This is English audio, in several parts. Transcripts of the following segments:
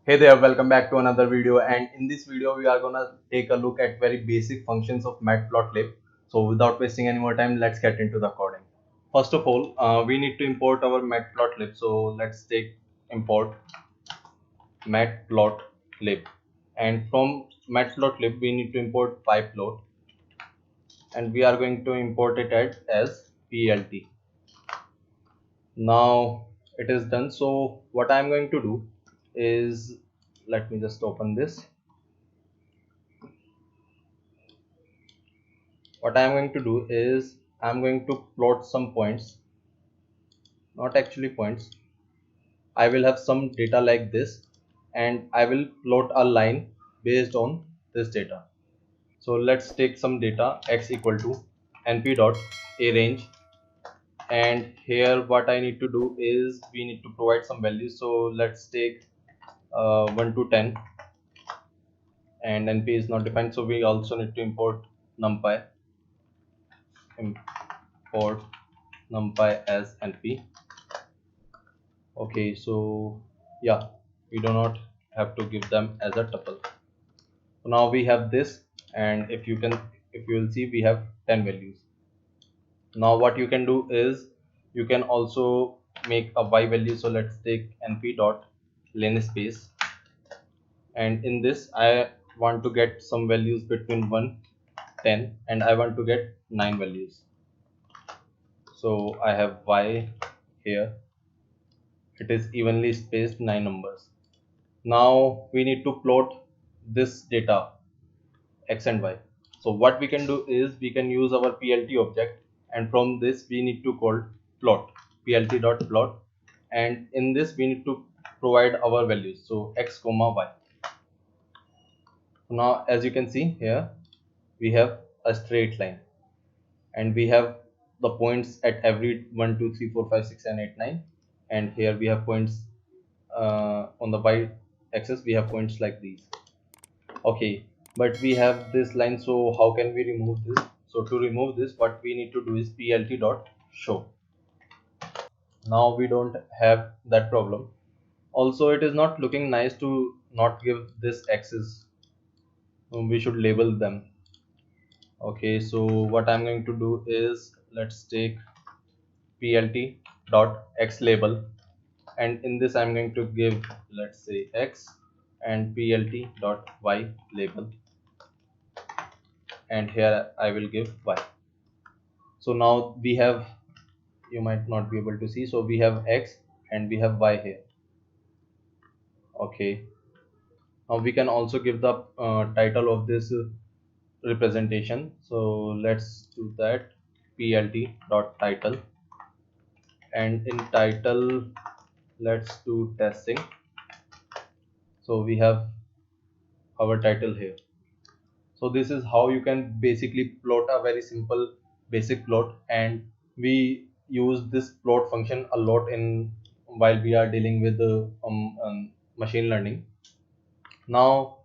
Hey there, welcome back to another video, and in this video we are gonna take a look at very basic functions of matplotlib. So without wasting any more time, let's get into the coding. First of all, we need to import our matplotlib. So let's take import matplotlib, and from matplotlib we need to import pyplot, and we are going to import it as plt. Now it is done. So what I'm going to do is, let me just open this. What I'm going to do is I'm going to plot some points, not actually points. I will have some data like this, and I will plot a line based on this data. So let's take some data x equal to np dot a range, and here what I need to do is we need to provide some values. So let's take 1 to 10, and np is not defined, so we also need to import numpy, import numpy as np. Okay, so yeah, we do not have to give them as a tuple. So now we have this, and if you will see, we have 10 values. Now what you can do is you can also make a y value. So let's take np dot linspace, and in this I want to get some values between 1, 10, and I want to get 9 values. So I have y here. It is evenly spaced 9 numbers. Now we need to plot this data x and y. So what we can do is we can use our plt object, and from this we need to call plot, plt dot plot, and in this we need to provide our values, so x comma y. Now as you can see here, we have a straight line, and we have the points at every 1 2 3 4 5 6 and 8 9, and here we have points on the y axis. We have points like these. Okay, but we have this line, so how can we remove this? So to remove this, what we need to do is plt dot show. Now we don't have that problem. Also, it is not looking nice to not give this axis. We should label them. Okay, so what I'm going to do is let's take plt dot x label, and in this I'm going to give, let's say, x, and plt dot y label, and here I will give y. So now we have, you might not be able to see, so we have x and we have y here. Okay, now we can also give the title of this representation. So let's do that, plt dot title, and in title let's do testing. So we have our title here. So this is how you can basically plot a very simple basic plot, and we use this plot function a lot in while we are dealing with machine learning. Now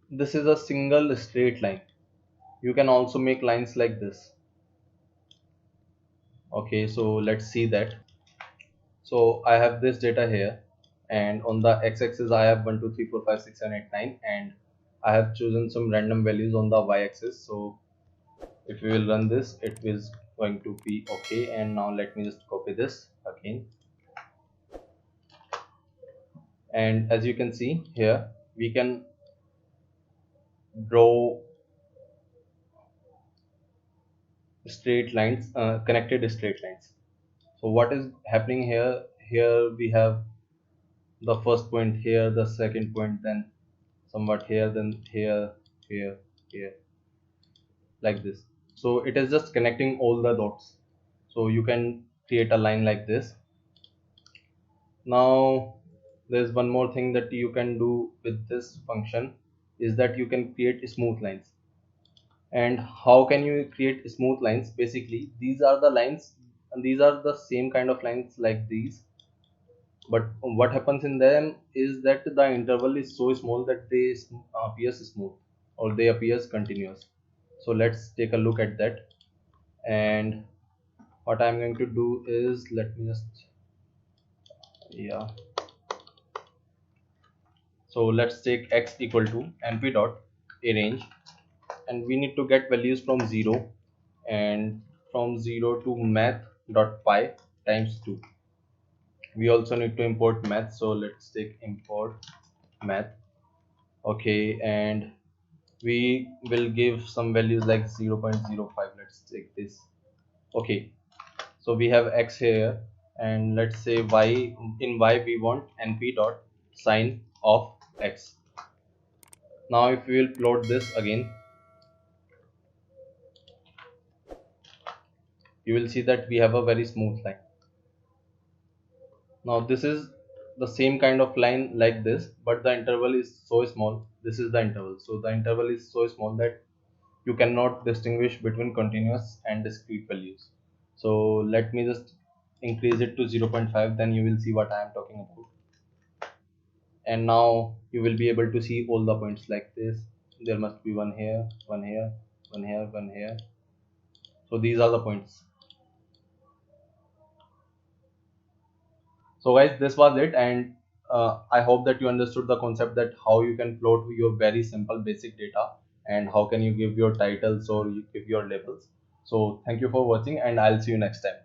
this is a single straight line. You can also make lines like this. Okay, so let's see that. So I have this data here, and on the x-axis I have 1 2 3 4 5 6 and 8 9, and I have chosen some random values on the y-axis. So if we will run this, it is going to be okay. And now let me just copy this again, and as you can see here, we can draw straight lines, connected straight lines. So what is happening here? Here we have the first point here, the second point, then somewhat here, then here, here, here, like this. So it is just connecting all the dots. So you can create a line like this. Now there's one more thing that you can do with this function, is that you can create smooth lines. And how can you create smooth lines? Basically these are the lines, and these are the same kind of lines like these, but what happens in them is that the interval is so small that they appears smooth, or they appears continuous. So let's take a look at that. And what I'm going to do is, let me just, yeah, So let's take x equal to np dot arrange, and we need to get values from 0, and from 0 to math dot py times 2. We also need to import math, so let's take import math. Okay, and we will give some values like 0.05. Let's take this. Okay, so we have x here, and let's say y. In y we want np dot sine of x. Now if we will plot this again, you will see that we have a very smooth line. Now this is the same kind of line like this, but the interval is so small. This is the interval. So the interval is so small that you cannot distinguish between continuous and discrete values. So let me just increase it to 0.5, then you will see what I am talking about. And now you will be able to see all the points like this. There must be one here, one here, one here, one here. So these are the points. So guys, this was it, and I hope that you understood the concept that how you can plot your very simple basic data, and how can you give your titles or you give your labels. So thank you for watching, and I'll see you next time.